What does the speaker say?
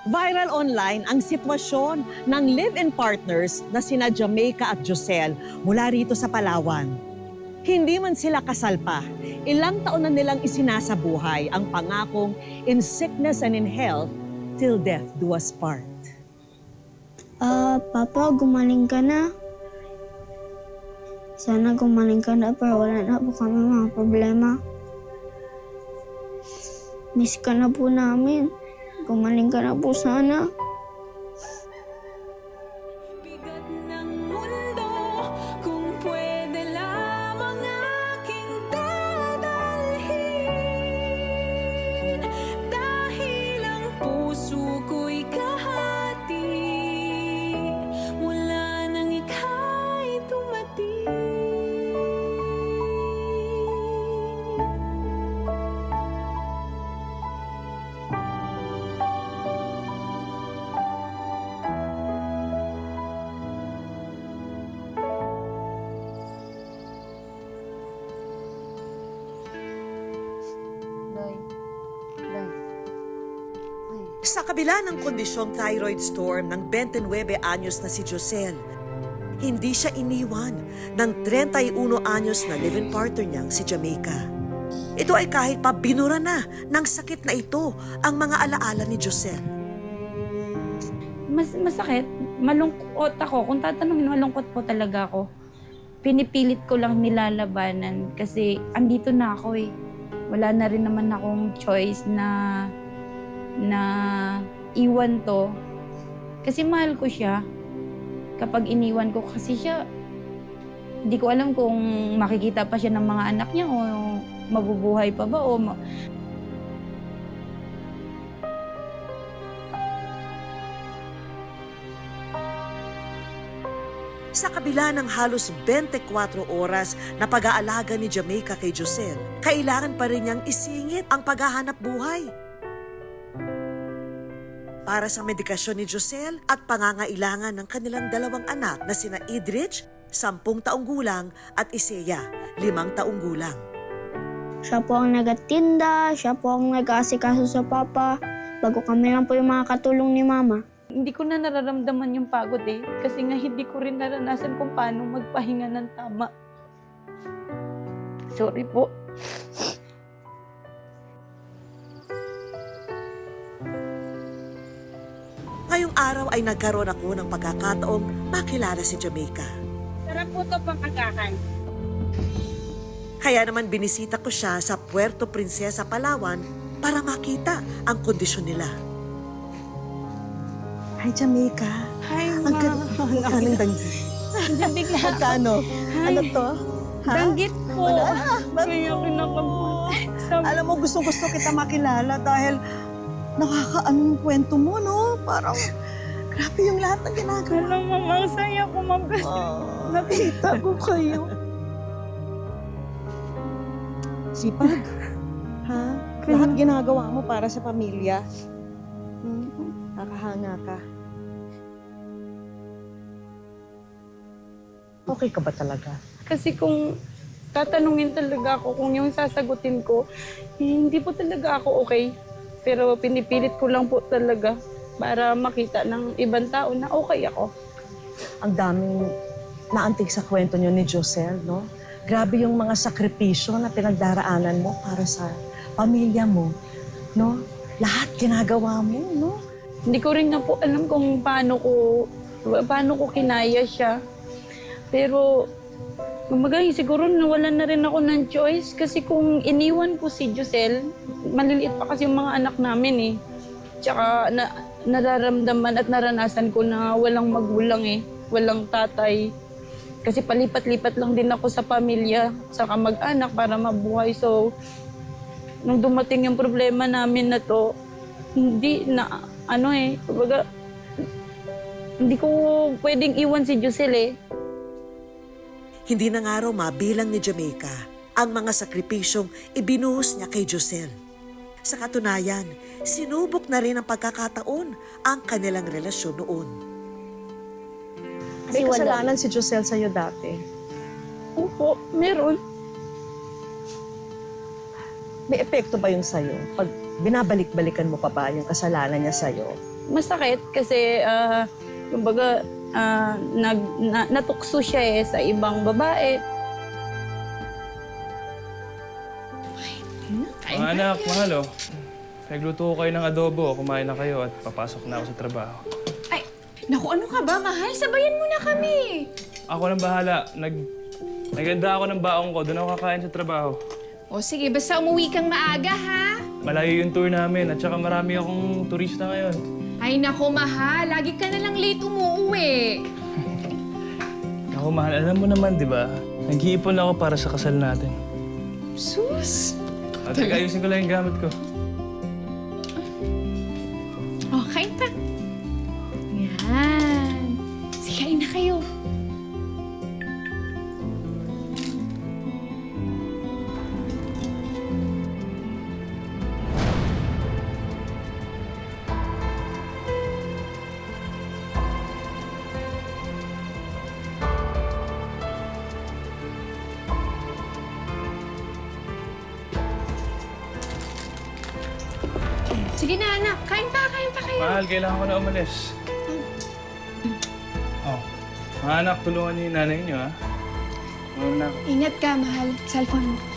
Viral online ang sitwasyon ng live-in partners na sina Jamaica at Josel mula rito sa Palawan. Hindi man sila kasal pa, ilang taon na nilang isinasabuhay ang pangakong in sickness and in health till death do us part. Papa, gumaling ka na. Sana gumaling ka na pero wala na po kami mga problema. Miss ka na po namin. Gumaling ka na po sana. Bigat ng mundo, kung pwede lamang aking dadalhin. Dahil ang puso ko'y kahati, mula nang ika'y dumating. Sa kabila ng kondisyong thyroid storm ng 29 anyos na si Josel, hindi siya iniwan ng 31 anyos na live-in partner niyang si Jamaica. Ito ay kahit pa binura na ng sakit na ito ang mga alaala ni Josel. Masakit, malungkot ako. Kung tatanungin, malungkot po talaga ako. Pinipilit ko lang nilalabanan kasi andito na ako eh. Wala na rin naman akong choice na iwan to. Kasi mahal ko siya. Kapag iniwan ko kasi siya, hindi ko alam kung makikita pa siya ng mga anak niya o mabubuhay pa ba o Sa kabila ng halos 24 oras na pag-aalaga ni Jamaica kay Josel, kailangan pa rin niyang isingit ang paghahanap buhay. Para sa medikasyon ni Josel at pangangailangan ng kanilang dalawang anak na sina Idrich, 10 taong gulang, at Isaiah, 5 taong gulang. Siya po ang nagatinda, siya po ang nag-aasikaso sa papa. Bago kami lang po yung mga katulong ni mama. hindi ko na nararamdaman yung pagod eh. Kasi nga hindi ko rin naranasan kung paano magpahinga ng tama. Sorry po. Ngayong araw ay nagkaroon ako ng pagkakataong makilala si Jamaica. Sarap po ito pangkagakan. Kaya naman binisita ko siya sa Puerto Princesa, Palawan para makita ang kondisyon nila. Hi, Jamaica. Hi, Ang kanang danggit. Bigla. Magkano? Ano to? Ha? Danggit po. Ba't Kaya po? kinakabuti. Alam mo, gustong-gusto kita makilala dahil nakakaanong kwento mo, no? Parang, grabe yung lahat ng ginagawa. Alam mo, ang saya ko nakita ko kayo. Sipag. Ha? Lahat ginagawa mo para sa pamilya. Nakahanga ka. Okay ka ba talaga? Kasi kung tatanungin talaga ako, kung yung sasagutin ko, hindi po talaga ako okay. Pero pinipilit ko lang po talaga para makita ng ibang tao na okay ako. Ang daming naantig sa kwento niyo ni Josel, no? Grabe yung mga sakripisyo na pinagdaraanan mo para sa pamilya mo, no? Lahat ginagawa mo, no? Hindi ko rin nga po alam kung paano ko kinaya siya. Pero kumbaga, siguro nawalan na rin ako ng choice kasi kung iniwan ko si Josel, maliliit pa kasi yung mga anak namin eh. Tsaka nararamdaman at naranasan ko na walang magulang eh, walang tatay. Kasi palipat-lipat lang din ako sa pamilya, sa kamag-anak para mabuhay. So, nung dumating yung problema namin na to, kumbaga, hindi ko pwedeng iwan si Josel eh. Hindi na nga raw mabilang ni Jamaica ang mga sakripisyong ibinuhos niya kay Josel. Sa katunayan, sinubok na rin ang pagkakataon ang kanilang relasyon noon. May kasalanan si Josel sa'yo dati. Opo, meron. May epekto ba yun sa'yo? Pag binabalik-balikan mo pa ba yung kasalanan niya sa'yo? Masakit kasi, kumbaga, natukso siya sa ibang babae. Mga anak, mahal nagluto ko kayo ng adobo. Kumain na kayo at papasok na ako sa trabaho. Ay, naku, ano ka ba, mahal? Sabayan mo na kami. Ako nang bahala. Naganda ako ng baong ko. Doon ako kakain sa trabaho. O sige, basta umuwi kang maaga, ha? Malayo yung tour namin at saka marami akong turista ngayon. Ay, naku, mahal. Lagi ka na lang late umuuwi. Ako, mahal, alam mo naman, di ba? Nag-iipon ako para sa kasal natin. Sus! At ayusin ko lang yung gamit ko. Oh, kain pa. Yan. Sige, kain na kayo. Sige na, anak. Kain pa kayo. Mahal, kailangan ko na umalis. Oh, mga anak, tulungan niyo yung nanay niyo, ha? Mga anak. Ingat ka, mahal. Cellphone mo.